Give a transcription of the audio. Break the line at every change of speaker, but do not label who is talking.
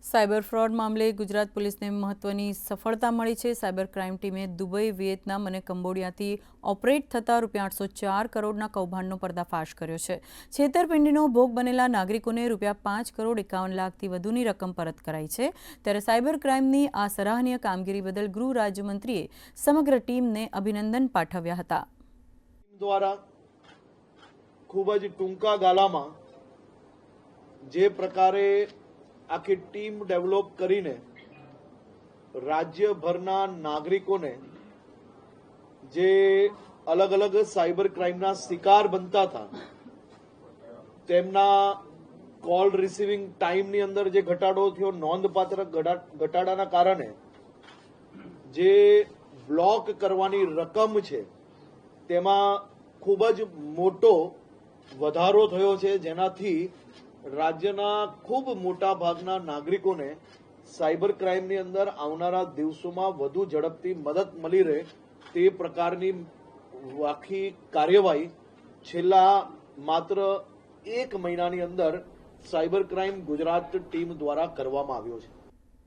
Cyber fraud મામલે ગુજરાત પોલીસને મહત્વની સફળતા મળી છે। સાયબર ક્રાઇમ ટીમે દુબઈ, વિયેતનામ અને કંબોડિયાથી ઓપરેટ થતા ₹804 કરોડના કૌભાંડનો પર્દાફાશ કર્યો છે। છેતરપિંડીનો ભોગ બનેલા નાગરિકોને ₹5 કરોડ 51 લાખથી વધુની રકમ પરત કરાઈ છે। ત્યારે સાયબર ક્રાઇમની આ સરાહનીય કામગીરી બદલ ગૃહ રાજ્યમંત્રીએ સમગ્ર ટીમને અભિનંદન પાઠવ્યા હતા।
દ્વારા ખૂબ જ ટૂંકા ગાળામાં જે પ્રકારે આખી ટીમ ડેવલપ કરીને રાજ્યભરના નાગરિકોને જે અલગ અલગ સાયબર ક્રાઇમના શિકાર બનતા હતા તેમના કોલ રિસીવિંગ ટાઈમની અંદર જે ઘટાડો થયો, નોંધપાત્ર ઘટાડાના કારણે જે બ્લોક કરવાની રકમ છે તેમાં ખૂબ જ મોટો વધારો થયો છે, જેનાથી રાજ્યના ખૂબ મોટા ભાગના નાગરિકોને સાયબર ક્રાઇમની અંદર આવનારા દિવસોમાં વધુ ઝડપથી મદદ મળી રહે તે પ્રકારની આખી કાર્યવાહી છેલ્લા માત્ર 1 મહિનાની અંદર સાયબર ક્રાઇમ ગુજરાત ટીમ દ્વારા કરવામાં આવ્યો છે।